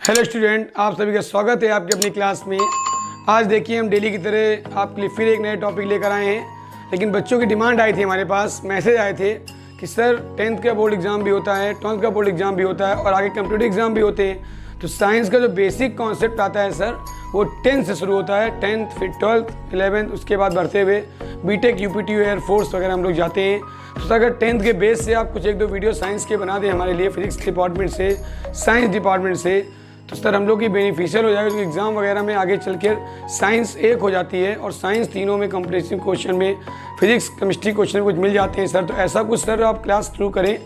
Hello student, आप सभी का स्वागत है आपकी अपनी क्लास में। आज देखिए हम डेली की तरह आपके लिए फिर एक नए टॉपिक लेकर आए हैं। लेकिन बच्चों की डिमांड आई थी, हमारे पास मैसेज आए थे कि सर 10th का बोर्ड एग्ज़ाम भी होता है, 12th का बोर्ड एग्ज़ाम भी होता है और आगे कंप्यूटर एग्ज़ाम भी होते हैं। तो साइंस का जो बेसिक कॉन्सेप्ट आता है सर, वो 10th से शुरू होता है। 10th, फिर 12th, 11th, उसके बाद बढ़ते हुए बीटेक, यूपीटी, एयरफोर्स वगैरह हम लोग जाते हैं। तो अगर 10th के बेस से आप कुछ एक दो वीडियो साइंस के बना दें हमारे लिए, फिजिक्स डिपार्टमेंट से, साइंस डिपार्टमेंट से, तो सर हम लोग की बेनिफिशियल हो जाएगा, क्योंकि एग्ज़ाम वगैरह में आगे चल कर साइंस एक हो जाती है और साइंस तीनों में कॉम्पिटिटिव क्वेश्चन में, फिजिक्स केमिस्ट्री क्वेश्चन में कुछ मिल जाते हैं सर। तो ऐसा कुछ सर आप क्लास थ्रू करें,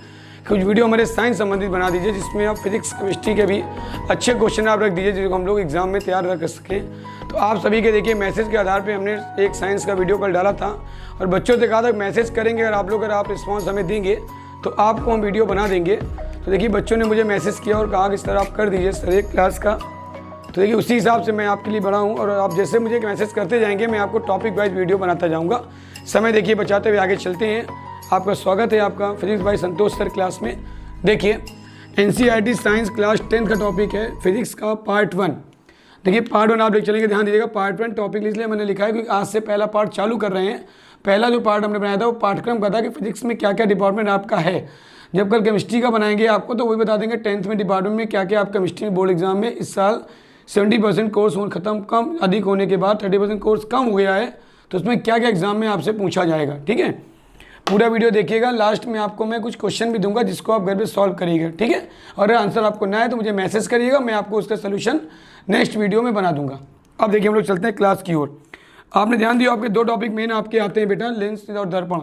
कुछ वीडियो हमारे साइंस संबंधित बना दीजिए जिसमें आप फिजिक्स केमिस्ट्री के भी अच्छे क्वेश्चन आप रख दीजिए, जिसको हम लोग एग्जाम में तैयार रख सकें। तो आप सभी के देखिए मैसेज के आधार पे हमने एक साइंस का वीडियो कल डाला था और बच्चों से कहा था मैसेज करेंगे, अगर आप रिस्पॉन्स हमें देंगे तो आपको हम वीडियो बना देंगे। तो देखिए बच्चों ने मुझे मैसेज किया और कहा कि सर आप कर दीजिए सर एक क्लास का। तो देखिए उसी हिसाब से मैं आपके लिए बड़ा हूँ और आप जैसे मुझे मैसेज करते जाएंगे मैं आपको टॉपिक वाइज वीडियो बनाता जाऊँगा। समय देखिए बचाते हुए आगे चलते हैं। आपका स्वागत है आपका फिजिक्स बाय संतोष सर क्लास में। देखिए एनसीईआरटी साइंस क्लास 10th का टॉपिक है फिजिक्स का पार्ट 1। देखिए पार्ट 1 आप देख चलेंगे, ध्यान दीजिएगा। पार्ट 1 टॉपिक इसलिए मैंने लिखा है क्योंकि आज से पहला पार्ट चालू कर रहे हैं। पहला जो पार्ट हमने बनाया था वो पाठ्यक्रम का था कि फिजिक्स में क्या क्या डिपार्टमेंट आपका है। जब कल केमिस्ट्री का बनाएंगे आपको तो वही बता देंगे 10th में डिपार्टमेंट में क्या क्या आप केमिस्ट्री बोर्ड एग्जाम में इस साल 70% कोर्स खत्म कम अधिक होने के बाद 30% कोर्स कम हो गया है, तो उसमें क्या क्या एग्जाम में आपसे पूछा जाएगा। ठीक है, पूरा वीडियो देखिएगा। लास्ट में आपको मैं कुछ क्वेश्चन भी दूंगा जिसको आप घर पे सॉल्व करिएगा। ठीक है, और अगर आंसर आपको ना है तो मुझे मैसेज करिएगा, मैं आपको उसका सोल्यूशन नेक्स्ट वीडियो में बना दूंगा। अब देखिए हम लोग चलते हैं क्लास की ओर। आपने ध्यान दिया, आपके दो टॉपिक मेन आपके आते हैं बेटा, लेंस और दर्पण।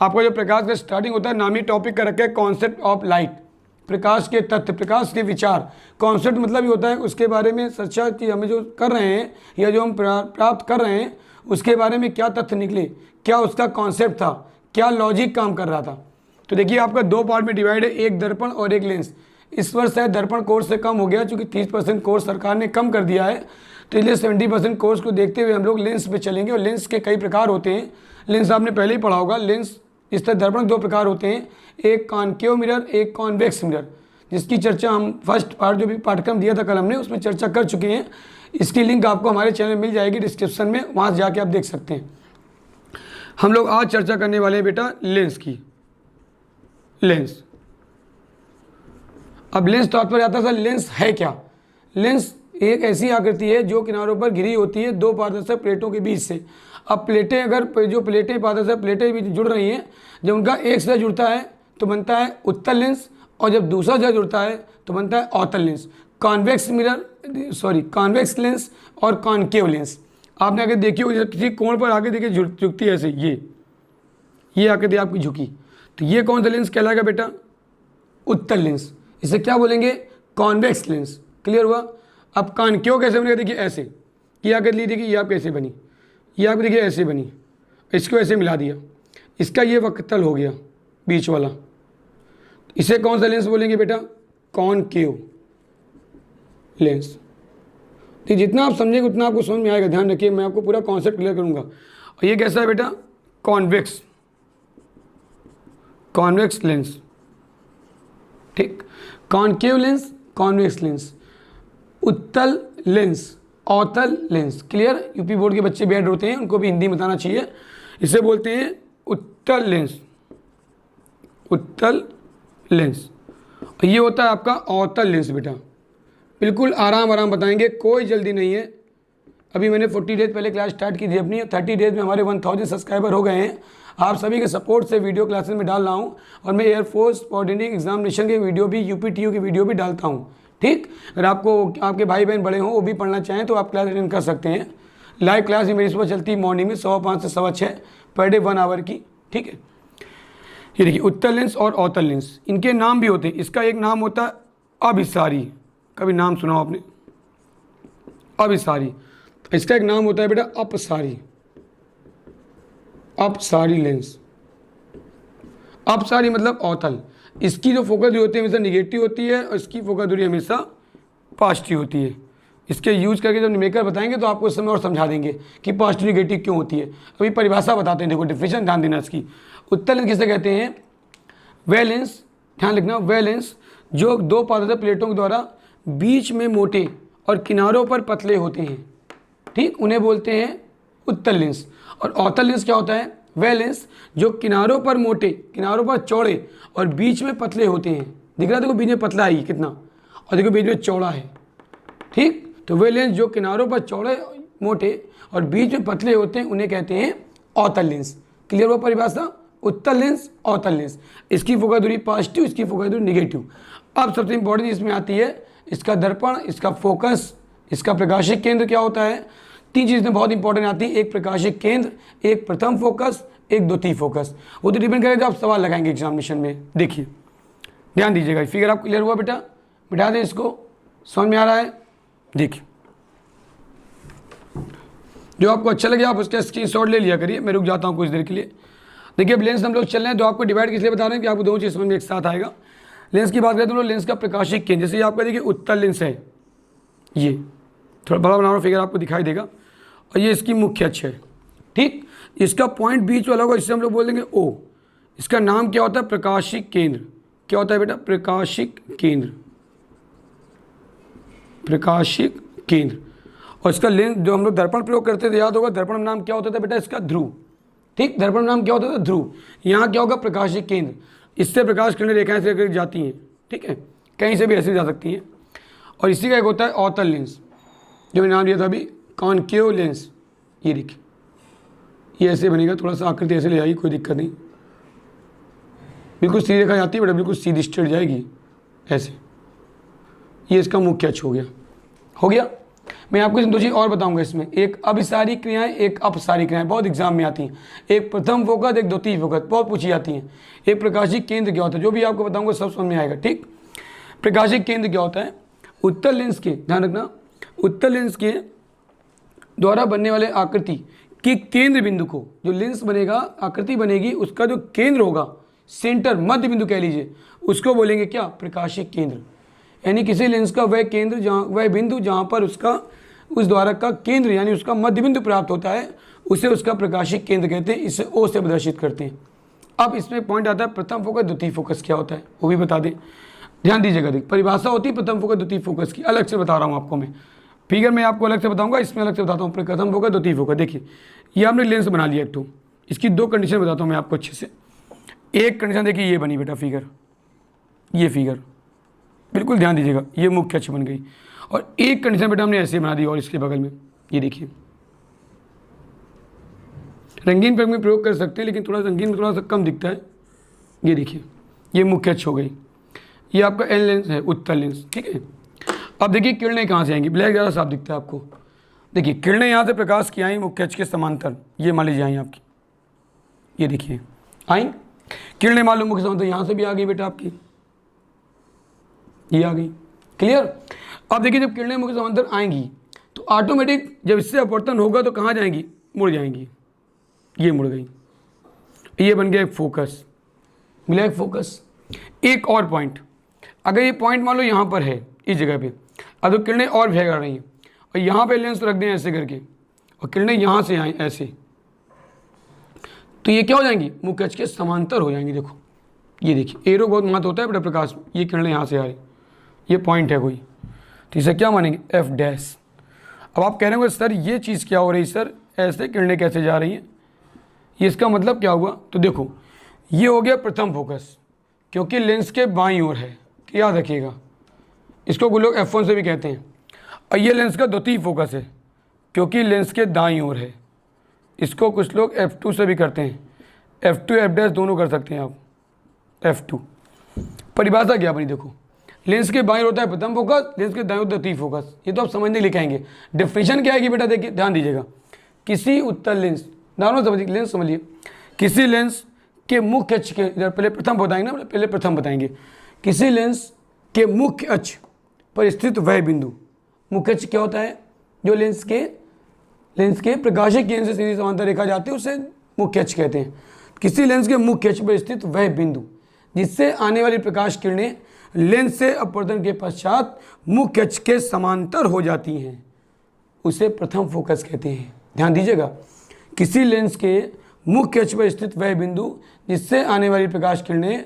आपका जो प्रकाश का स्टार्टिंग होता है, नामी टॉपिक का रखा है कॉन्सेप्ट ऑफ लाइट, प्रकाश के तथ्य, प्रकाश के विचार। कॉन्सेप्ट मतलब ये होता है उसके बारे में चर्चा कि हमें जो कर रहे हैं या जो हम प्राप्त कर रहे हैं उसके बारे में क्या तथ्य निकले, क्या उसका कॉन्सेप्ट था, क्या लॉजिक काम कर रहा था। तो देखिए आपका दो पार्ट में डिवाइड है, एक दर्पण और एक लेंस। इस वर्ष शायद दर्पण कोर्स से कम हो गया क्योंकि 30% कोर्स सरकार ने कम कर दिया है, तो इसलिए 70% कोर्स को देखते हुए हम लोग लेंस पे चलेंगे। और लेंस के कई प्रकार होते हैं, लेंस आपने पहले ही पढ़ा होगा। लेंस इस तरह दर्पण दो प्रकार होते हैं, एक कॉनकेव मिरर, एक कॉन्वेक्स मिरर, जिसकी चर्चा हम फर्स्ट पार्ट जो भी पाठ्यक्रम दिया था कल हमने उसमें चर्चा कर चुके हैं। इसकी लिंक आपको हमारे चैनल में मिल जाएगी डिस्क्रिप्शन में, वहाँ से जाके आप देख सकते हैं। हम लोग आज चर्चा करने वाले हैं बेटा लेंस की। लेंस, अब लेंस तात्पर्य आता है सर लेंस है क्या। लेंस एक ऐसी आकृति है जो किनारों पर घिरी होती है दो पारदर्शक प्लेटों के बीच से। अब प्लेटें अगर जो प्लेटें पारदर्शक प्लेटें भी जुड़ रही हैं, जब उनका एक से जुड़ता है तो बनता है उत्तल लेंस, और जब दूसरा से जुड़ता है तो बनता है अवतल लेंस। कॉन्वेक्स लेंस और कॉनकेव लेंस। आपने आगे देखी हो किसी कोण पर आगे देखिए झुकती है ऐसे, ये आकृति आपकी झुकी, तो ये कौन सा लेंस कहलाएगा बेटा, उत्तल लेंस। इसे क्या बोलेंगे, कॉन्वेक्स लेंस। क्लियर हुआ। अब कॉनकेव कैसे बनेगा, देखिए ऐसे, ये आकृति ली देखिए, ये आप कैसे बनी, ये आप देखिए ऐसे बनी, इसको ऐसे मिला दिया, इसका ये वक्तल हो गया बीच वाला, इसे कौन सा लेंस बोलेंगे बेटा, कॉनकेव लेंस। तो जितना आप समझेंगे उतना आपको समझ में आएगा। ध्यान रखिए, मैं आपको पूरा कॉन्सेप्ट क्लियर करूंगा। और ये कैसा है बेटा, कॉन्वेक्स लेंस। ठीक, कॉनकेव लेंस, कॉन्वेक्स लेंस, उत्तल लेंस, अवतल लेंस। क्लियर। यूपी बोर्ड के बच्चे बैठ होते हैं, उनको भी हिंदी में बताना चाहिए। इसे बोलते हैं उत्तल लेंस, उत्तल लेंस। और ये होता है आपका अवतल लेंस बेटा। बिल्कुल आराम आराम बताएंगे, कोई जल्दी नहीं है। अभी मैंने 40 डेज पहले क्लास स्टार्ट की थी अपनी, 30 डेज में हमारे 1000 सब्सक्राइबर हो गए हैं। आप सभी के सपोर्ट से वीडियो क्लासेस में डाल रहा हूँ, और मैं एयरफोर्स कोऑर्डिनेटिंग एग्जामिनेशन के वीडियो भी, यूपीटीयू की वीडियो भी डालता हूँ। ठीक, अगर आपको आपके भाई बहन बड़े हों वो भी पढ़ना चाहें तो आप क्लास अटेंड कर सकते हैं। लाइव क्लास ही मेरी सुबह चलती है मॉर्निंग में 5:15 से 6:15 पर डे 1 आवर की। ठीक है, ये देखिए उत्तल लेंस और अवतल लेंस, इनके नाम भी होते हैं। इसका एक नाम होता है अभिसारी, कभी नाम सुना आपने, अभिसारी। इसका एक नाम होता है बेटा अपसारी, अपसारी लेंस। अपसारी मतलब अवतल। इसकी जो फोकस दूरी होती है हमेशा निगेटिव होती है और इसकी फोकस दूरी हमेशा पॉजिटिव होती है। इसके यूज करके जब न्यूमेरिकल बताएंगे तो आपको इस समय और समझा देंगे कि पॉजिटिव निगेटिव क्यों होती है। अभी परिभाषा बताते हैं, देखो डिफिनेशन ध्यान देना इसकी। उत्तल लेंस किसे कहते हैं, वह लेंस, ध्यान लिखना, वह लेंस जो दो पारदर्शक प्लेटों के द्वारा बीच में मोटे और किनारों पर पतले होते हैं, ठीक, उन्हें बोलते हैं उत्तल लेंस। और अवतल लेंस क्या होता है? वह लेंस जो किनारों पर मोटे, किनारों पर चौड़े और बीच में पतले होते हैं। दिख रहा है देखो, बीच में पतला है ये कितना, और देखो बीच में चौड़ा है, ठीक। तो वे लेंस जो किनारों पर चौड़े, मोटे और बीच में पतले होते हैं उन्हें कहते हैं अवतल लेंस। क्लियर हुआ परिभाषा? उत्तल लेंस, अवतल लेंस। इसकी फोकस दूरी पॉजिटिव, इसकी फोकस दूरी निगेटिव। अब सबसे इंपॉर्टेंट इसमें आती है इसका दर्पण, इसका फोकस, इसका प्रकाशिक केंद्र क्या होता है। 3 चीज़ें बहुत इंपॉर्टेंट आती है, एक प्रकाशिक केंद्र, एक प्रथम फोकस, एक द्वितीय फोकस। वो तो डिपेंड करेगा आप सवाल लगाएंगे एग्जामिनेशन में। देखिए ध्यान दीजिएगा, फिगर आप क्लियर हुआ बेटा? बिठा दें इसको, समझ में आ रहा है? देखिए जो आपको अच्छा लगे आप उसका स्क्रीनशॉट ले लिया करिए। मैं रुक जाता हूँ कुछ देर के लिए। देखिए अब लेंस हम लोग चल रहे हैं, तो आपको डिवाइड किस लिए बता रहे हैं कि आपको दोनों चीज़ समझ में एक साथ आएगा। लेंस की बात करें तो लेंस का प्रकाशिक केंद्र, जैसे ये आपका देखिए उत्तल लेंस है, ये थोड़ा बड़ा बना रहा फिगर आपको दिखाई देगा, और ये इसकी मुख्य अक्ष है, ठीक। इसका पॉइंट बीच वाला होगा, इससे हम लोग बोल देंगे ओ। इसका नाम क्या होता है? प्रकाशिक केंद्र। क्या होता है बेटा? प्रकाशिक केंद्र, प्रकाशिक केंद्र। और इसका लेंस जो हम लोग दर्पण प्रयोग करते थे, याद होगा दर्पण नाम क्या होता था बेटा? इसका ध्रुव, ठीक। दर्पण नाम क्या होता था? ध्रुव। यहाँ क्या होगा? प्रकाशिक केंद्र। इससे प्रकाश किरणें रेखाएं से जाती हैं, ठीक है, कहीं से भी ऐसे जा सकती हैं। और इसी का एक होता है अवतल लेंस, जो मैंने नाम दिया था अभी, कॉनकेव लेंस। ये देखिए ये ऐसे बनेगा, थोड़ा सा आकृति ऐसे ले जाएगी, कोई दिक्कत नहीं, बिल्कुल सीधी रेखा जाती है बेटा, बिल्कुल सीधी स्ट्रेट जाएगी ऐसे। ये इसका मुख्य अक्ष हो गया, हो गया। मैं आपको इसमें 2 चीज़ और बताऊंगा इसमें, एक अभिसारी क्रियाएं, एक अपसारी क्रियाएं, बहुत एग्जाम में आती हैं। एक प्रथम फोकस, एक द्वितीय फोकस, बहुत पूछी जाती हैं। एक प्रकाशिक केंद्र क्या होता है, जो भी आपको बताऊंगा सब समझ में आएगा, ठीक। प्रकाशिक केंद्र क्या होता है? उत्तल लेंस के, ध्यान रखना, उत्तल लेंस के द्वारा बनने वाले आकृति के केंद्र बिंदु को, जो लेंस बनेगा, आकृति बनेगी, उसका जो केंद्र होगा, सेंटर, मध्य बिंदु कह लीजिए, उसको बोलेंगे क्या? प्रकाशिक केंद्र। यानी किसी लेंस का वह केंद्र, जहाँ वह बिंदु जहाँ पर उसका, उस द्वारक का केंद्र यानी उसका मध्य बिंदु प्राप्त होता है, उसे उसका प्रकाशिक केंद्र कहते हैं। इसे ओ से प्रदर्शित करते हैं। अब इसमें पॉइंट आता है प्रथम फोकस, द्वितीय फोकस क्या होता है, वो भी बता दें। ध्यान दीजिएगा, देख परिभाषा होती है प्रथम फोकस द्वितीय फोकस की, अलग से बता रहा हूँ आपको मैं। फिगर में आपको अलग से बताऊंगा, इसमें अलग से बताता हूँ प्रथम फोकस द्वितीय फोकस। देखिए ये आपने लेंस बना लिया एक तो, इसकी 2 कंडीशन बताता हूँ मैं आपको अच्छे से। एक कंडीशन देखिए ये बनी बेटा फिगर, ये फिगर बिल्कुल ध्यान दीजिएगा, ये मुख्य अक्ष बन गई। और एक कंडीशन बेटा हमने ऐसे बना दी, और इसके बगल में ये देखिए, रंगीन पेन में प्रयोग कर सकते हैं, लेकिन थोड़ा रंगीन में थोड़ा सा कम दिखता है। ये देखिए ये मुख्य अक्ष हो गई, ये आपका एन लेंस है, उत्तल लेंस, ठीक है। अब देखिए किरणें कहाँ से आएंगी, ब्लैक ज़्यादा साफ दिखता है आपको। देखिए किरणें यहाँ से प्रकाश की आई मुख्य अक्ष के समांतर, ये मान लीजिए आई आपकी, ये देखिए आई किरणें, मालूम मुख्य समांतर यहाँ से भी आ गई बेटा आपकी, ये आ गई। क्लियर? अब देखिए जब किरणें मुख्य समांतर आएंगी तो ऑटोमेटिक जब इससे अपवर्तन होगा तो कहाँ जाएंगी? मुड़ जाएंगी, ये मुड़ गई, ये बन गया एक फोकस, मिला एक फोकस। एक और पॉइंट, अगर ये पॉइंट मान लो यहाँ पर है इस जगह पे, अब तो किरणें और भय कर रही हैं, और यहाँ पे लेंस रख दें ऐसे करके, और किरणें यहाँ से आए ऐसे, तो ये क्या हो जाएंगी? मुख्य अक्ष के समांतर हो जाएंगी। देखो ये देखिए, एरो बहुत महत्व होता है बेटा प्रकाश में, ये किरणें यहाँ से आ रही, ये पॉइंट है कोई, तो इसे क्या मानेंगे? F dash. अब आप कह रहे होंगे सर ये चीज़ क्या हो रही, सर ऐसे किरणें कैसे जा रही हैं, ये इसका मतलब क्या हुआ? तो देखो ये हो गया प्रथम फोकस, क्योंकि लेंस के बाईं ओर है, याद रखिएगा, इसको कुछ लोग F1 से भी कहते हैं। और ये लेंस का द्वितीय फोकस है, क्योंकि लेंस के दाईं ओर है, इसको कुछ लोग F2 से भी करते हैं, F2 F डैश दोनों कर सकते हैं आप, F2। परिभाषा क्या बनी? देखो लेंस के बाईं ओर होता है प्रथम फोकस, लेंस के दाईं ओर द्वितीय फोकस, ये तो आप समझने लिखाएंगे। डेफिनेशन क्या आएगी बेटा? देखिए ध्यान दीजिएगा, किसी उत्तल लेंस, नॉर्मल समझिए, लेंस समझिए, किसी लेंस के मुख्य अक्ष के, इधर पहले प्रथम बताएंगे ना, पहले प्रथम बताएंगे, किसी लेंस के मुख्य अक्ष पर स्थित वह बिंदु, मुख्य अक्ष क्या होता है? जो लेंस के प्रकाशिक केंद्र से सीधी समांतर रेखा जाती है उसे मुख्य अक्ष कहते हैं। किसी लेंस के मुख्य अक्ष पर स्थित वह बिंदु जिससे आने वाली प्रकाश किरणें लेंस से अपवर्तन के पश्चात मुख्य अक्ष के समांतर हो जाती हैं, उसे प्रथम फोकस कहते हैं। ध्यान दीजिएगा, किसी लेंस के मुख्य अक्ष पर स्थित वह बिंदु जिससे आने वाली प्रकाश किरणें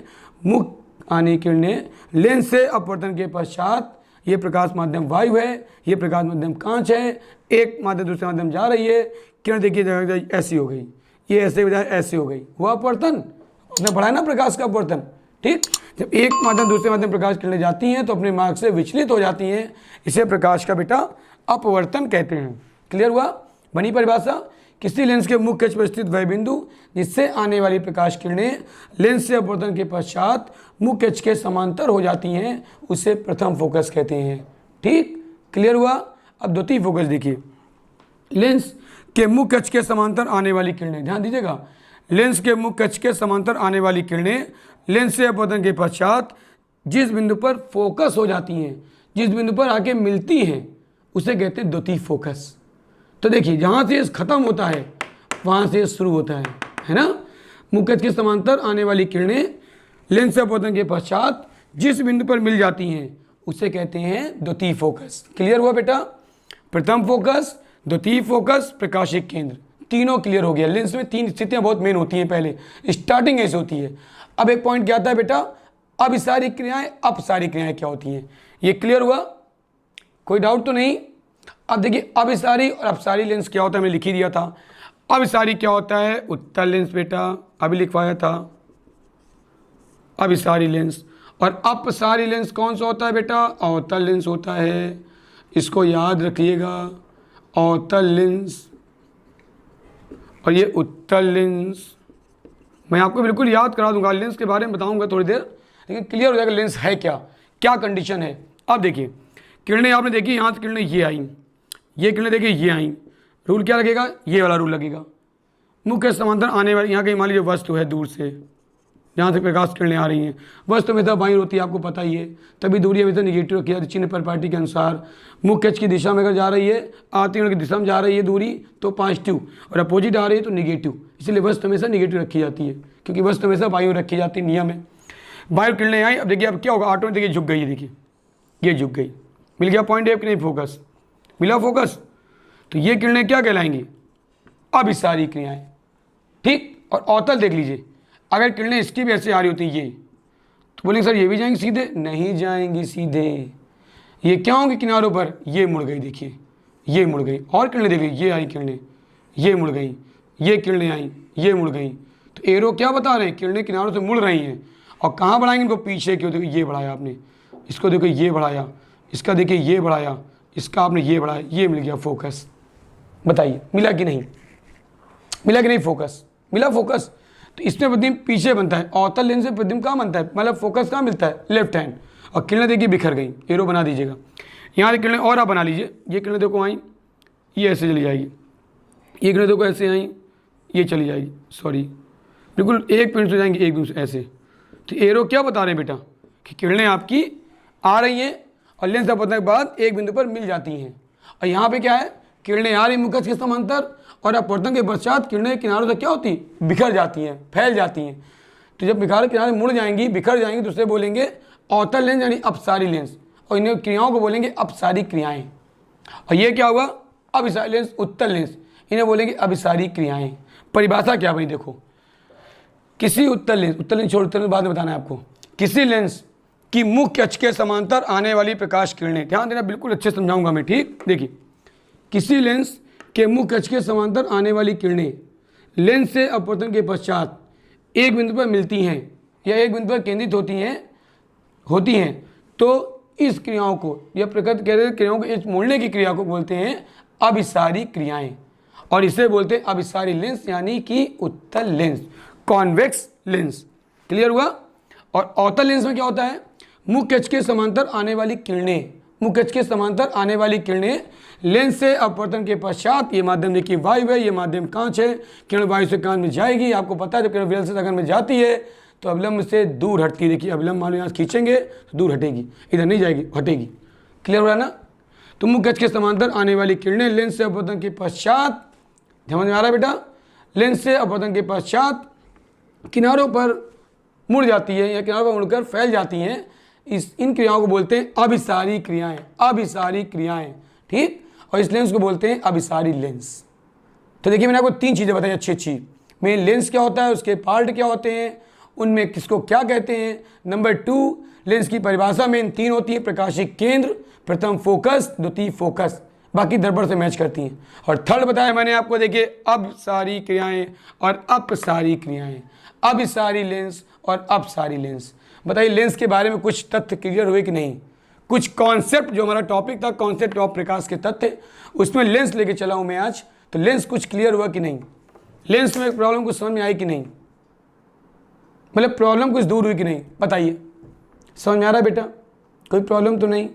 लेंस से अपवर्तन के पश्चात ये प्रकाश माध्यम वायु है, ये प्रकाश माध्यम कांच है, एक माध्यम दूसरे माध्यम जा रही है, किरण देखिए ऐसी हो गई, ये ऐसे बजाय ऐसे हो गई, हुआ अपवर्तन। उसने पढ़ा है ना प्रकाश का अपवर्तन, ठीक। जब एक माध्यम दूसरे माध्यम प्रकाश किरणें जाती हैं तो अपने मार्ग से विचलित हो जाती हैं, इसे प्रकाश का बेटा अपवर्तन कहते हैं। क्लियर हुआ? बनी परिभाषा। किसी लेंस के मुख्य अक्ष पर स्थित वह बिंदु जिससे आने वाली प्रकाश किरणें लेंस से अपवर्तन के पश्चात मुख्य अक्ष के समांतर हो जाती हैं, उसे प्रथम फोकस कहते हैं। ठीक, क्लियर हुआ? अब द्वितीय फोकस देखिए। लेंस के मुख्य अक्ष के समांतर आने वाली किरणें, ध्यान दीजिएगा, लेंस के मुख्य अक्ष के समांतर आने वाली किरणें लेंस से अपवर्तन के पश्चात जिस बिंदु पर फोकस हो जाती हैं, जिस बिंदु पर आके मिलती हैं, उसे कहते हैं द्वितीय फोकस। तो देखिए, जहाँ से खत्म होता है वहाँ से शुरू होता है ना। मुख्य अक्ष के समांतर आने वाली किरणें लेंस से अपवर्तन के पश्चात जिस बिंदु पर मिल जाती हैं उसे कहते हैं द्वितीय फोकस। क्लियर हुआ बेटा? प्रथम फोकस, द्वितीय फोकस, प्रकाशिक केंद्र, तीनों क्लियर हो गया। लेंस में तीन स्थितियां बहुत मेन होती हैं, पहले स्टार्टिंग ऐसे होती है। अब एक पॉइंट क्या आता है बेटा, अभिसारी क्रियाएं, अपसारी क्रियाएं क्या होती हैं, ये क्लियर हुआ? कोई डाउट तो नहीं? अब देखिए, अभिसारी और अपसारी लेंस क्या होता है, मैं लिख ही दिया था। अभिसारी क्या होता है? उत्तल लेंस बेटा, अभी लिखवाया था, अभिसारी लेंस। और अपसारी लेंस कौन सा होता है बेटा? अवतल लेंस होता है। इसको याद रखिएगा, अवतल लेंस और ये उत्तल लेंस। मैं आपको बिल्कुल याद करा दूंगा, लेंस के बारे में बताऊंगा थोड़ी देर, लेकिन क्लियर हो जाएगा लेंस है क्या, क्या कंडीशन है। अब देखिए, किरणें आपने देखी, यहाँ से किरणें ये आई, ये किरणें देखिए ये आई, रूल क्या लगेगा? ये वाला रूल लगेगा। मुख्य समांतर आने वाली, यहाँ की मान लीजिए वस्तु है दूर से, जहाँ से प्रकाश किरणें आ रही हैं, वस्तु हमेशा बाईं होती है, आपको पता ही है, तभी दूरी हमेशा निगेटिव रखी जाती है चिन्ह परिपाटी के अनुसार। मुख्य अक्ष की दिशा में अगर जा रही है, आती की दिशा में जा रही है दूरी, तो पॉजिटिव, और अपोजिट आ रही है तो निगेटिव, इसलिए वस्तु हमेशा निगेटिव रखी जाती है, क्योंकि वस्तु हमेशा बाईं रखी जाती है, नियम है। बाहर किरणें आई, अब देखिए अब क्या होगा, ऑटोमेटिक देखिए झुक गई, देखिए ये झुक गई, मिल गया पॉइंट एक नहीं, फोकस मिला, फोकस। तो ये किरणें क्या कहलाएंगी? अभिसारी क्रियाएं। ठीक, और अवतल देख लीजिए, अगर किरणें इसकी भी ऐसे आ रही होती ये, तो बोलेंगे सर ये भी जाएंगी सीधे, नहीं जाएंगी सीधे, ये क्या होंगी किनारों पर, ये मुड़ गई, देखिए ये मुड़ गई। और किरणें देखिए, ये आई किरणें, ये मुड़ गई, ये किरणें आई, ये मुड़ गई। तो एरो क्या बता रहे हैं? किरणें किनारों से मुड़ रही हैं। और कहाँ बढ़ाएंगे इनको? पीछे क्यों? देखो ये बढ़ाया आपने, इसको देखो ये बढ़ाया, इसका देखिए ये बढ़ाया, इसका आपने ये बढ़ाया, ये मिल गया फोकस। बताइए मिला कि नहीं? मिला कि नहीं? फोकस मिला, फोकस। तो इसमें प्रतिबिंब पीछे बनता है, अवतल लेंस से प्रतिबिंब कहाँ बनता है, मतलब फोकस कहाँ मिलता है? Left hand. और किरणें देखिए बिखर गई, एरो बना दीजिएगा। यहाँ से किरणें और आप बना लीजिए, ये किरणें देखो आई, ये ऐसे चली जाएगी, ये किरणें देखो ऐसे आई, ये चली जाएगी, सॉरी बिल्कुल एक पॉइंट से जाएंगे एक दूसरे ऐसे। तो एरो क्या बता रहे हैं बेटा, कि किरणें आपकी आ रही हैं और लेंस अपवर्तन के बाद एक बिंदु पर मिल जाती हैं। और यहाँ पे क्या है, किरणें आ रही मुख्य अक्ष के समांतर, और अपवर्तन के पश्चात किरणें किनारों से क्या होती, बिखर जाती हैं, फैल जाती हैं। तो जब बिखर किनारे मुड़ जाएंगी, बिखर जाएंगी, तो उसे बोलेंगे अवतल लेंस यानी अपसारी लेंस, और इन क्रियाओं को बोलेंगे अपसारी क्रियाएं। और ये क्या हुआ? अभिसारी लेंस, उत्तल लेंस, इन्हें बोलेंगे अभिसारी क्रियाएं। परिभाषा क्या बनी देखो, किसी उत्तल लेंस, उत्तल लेंस छोड़, उत्तल लेंस बाद में बताना है आपको, किसी लेंस की मुख्य अक्ष के समांतर आने वाली प्रकाश किरणें, ध्यान देना बिल्कुल अच्छे समझाऊंगा मैं, ठीक। देखिए, किसी लेंस के मुख्य अक्ष के समांतर आने वाली किरणें लेंस से अपवर्तन के पश्चात एक बिंदु पर मिलती हैं या एक बिंदु पर केंद्रित होती हैं, तो इस क्रियाओं को, या प्रकृति के क्रियाओं को, इस मोड़ने की क्रिया को बोलते हैं अभिसारी क्रियाएं, और इसे बोलते हैं अभिसारी लेंस यानी कि उत्तल लेंस, कॉन्वेक्स लेंस। क्लियर हुआ? और अवतल लेंस में क्या होता है, मुख्य अक्ष के समांतर आने वाली किरणें, मुख्य अक्ष के समांतर आने वाली किरणें लेंस से अपवर्तन के पश्चात, ये माध्यम देखिए वायु है, ये माध्यम कांच है, किरण वायु से कांच में जाएगी, आपको पता है जब किरण विरल से अगर में जाती है तो अवलंब से दूर हटती है। देखिए अवलंब मान लो यहाँ खींचेंगे तो दूर हटेगी, इधर नहीं जाएगी, हटेगी। क्लियर हो रहा है ना? तो मुख्य अक्ष के समांतर आने वाली किरणें लेंस से अपवर्तन के पश्चात, समझ में आ रहा है बेटा, लेंस से अपवर्तन के पश्चात किनारों पर मुड़ जाती है या किनारों पर मुड़कर फैल जाती हैं, इन क्रियाओं को बोलते हैं अभिसारी क्रियाएं, अभिसारी क्रियाएं, ठीक। और इस लेंस को बोलते हैं अभिसारी लेंस। तो देखिए मैंने आपको तीन चीज़ें बताई अच्छी अच्छी, मेन लेंस क्या होता है, उसके पार्ट क्या होते हैं, उनमें किसको क्या कहते हैं। नंबर 2, लेंस की परिभाषा में इन 3 होती है, प्रकाशीय केंद्र, प्रथम फोकस, द्वितीय फोकस, बाकी दरबर से मैच करती हैं। और थर्ड बताया मैंने आपको, देखिए अब सारी क्रियाएं और अपसारी क्रियाएं, अब सारी लेंस और अपसारी लेंस। बताइए लेंस के बारे में कुछ तथ्य क्लियर हुए कि नहीं, कुछ कॉन्सेप्ट, जो हमारा टॉपिक था कॉन्सेप्ट ऑफ प्रकाश के तथ्य, उसमें लेंस लेके चला हूं मैं आज। तो लेंस कुछ क्लियर हुआ कि नहीं, लेंस में प्रॉब्लम कुछ समझ में आई कि नहीं, मतलब प्रॉब्लम कुछ दूर हुई कि नहीं, बताइए। समझ में आ रहा है बेटा, कोई प्रॉब्लम तो नहीं।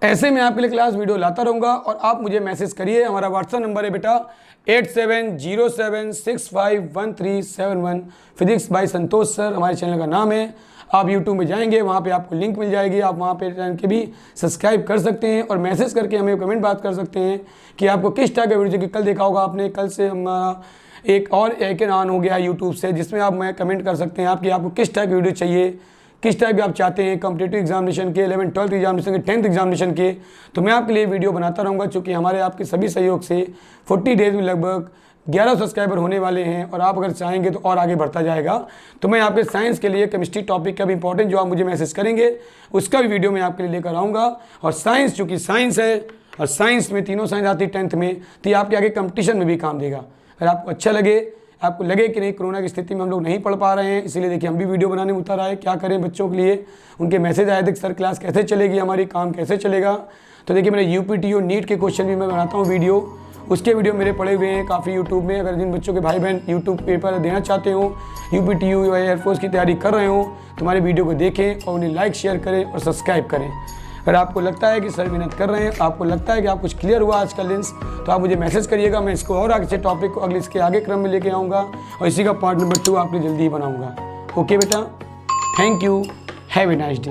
ऐसे मैं आपके लिए क्लास वीडियो लाता रहूँगा और आप मुझे मैसेज करिए। हमारा व्हाट्सअप नंबर है बेटा 8707651371, फिजिक्स बाय संतोष सर हमारे चैनल का नाम है। आप यूट्यूब में जाएंगे, वहाँ पे आपको लिंक मिल जाएगी, आप वहाँ पे चैनल के भी सब्सक्राइब कर सकते हैं और मैसेज करके हमें कमेंट बात कर सकते हैं कि आपको किस टाइप का वीडियो, जो कि कल देखा होगा आपने, कल से हमारा एक और आइकन ऑन हो गया यूट्यूब से, जिसमें आप मैं कमेंट कर सकते हैं आपकी आपको किस टाइप की वीडियो चाहिए, किस टाइप के आप चाहते हैं, कॉम्पिटिटिव एग्जामिनेशन के, 11th 12th एग्जामिनेशन के, 10th एग्जामिनेशन के। तो मैं आपके लिए वीडियो बनाता रहूँगा, चूँकि हमारे आपके सभी सहयोग से 40 डेज में लगभग 11 सब्सक्राइबर होने वाले हैं और आप अगर चाहेंगे तो और आगे बढ़ता जाएगा। तो मैं आपके साइंस के लिए केमिस्ट्री टॉपिक का भी इंपॉर्टेंट, जो आप मुझे मैसेज करेंगे उसका भी वीडियो मैं आपके लिए लेकर आऊँगा। और साइंस, चूँकि साइंस है और साइंस में तीनों साइंस आती है 10th में, तो ये आपके आगे कंपटीशन में भी काम देगा। अगर आपको अच्छा लगे, आपको लगे कि नहीं कोरोना की स्थिति में हम लोग नहीं पढ़ पा रहे हैं, इसीलिए देखिए हम भी वीडियो बनाने में उतर आए, क्या करें बच्चों के लिए। उनके मैसेज आए थे सर क्लास कैसे चलेगी, हमारी काम कैसे चलेगा। तो देखिए मैंने UPTO नीट के क्वेश्चन भी मैं बनाता हूँ वीडियो, उसके वीडियो मेरे पड़े हुए हैं काफ़ी यूट्यूब में। अगर जिन बच्चों के भाई बहन यूट्यूब पेपर देना चाहते हो, UPTO या एयरफोर्स की तैयारी कर रहे हो, तो हमारे वीडियो को देखें और उन्हें लाइक शेयर करें और सब्सक्राइब करें। अगर आपको लगता है कि सर मेहनत कर रहे हैं, आपको लगता है कि आप कुछ क्लियर हुआ आज का लेंस, तो आप मुझे मैसेज करिएगा। मैं इसको और आगे से टॉपिक को अगले इसके आगे क्रम में लेके आऊँगा और इसी का पार्ट नंबर 2 आपके जल्दी ही बनाऊँगा। ओके बेटा, thank you, have a nice day.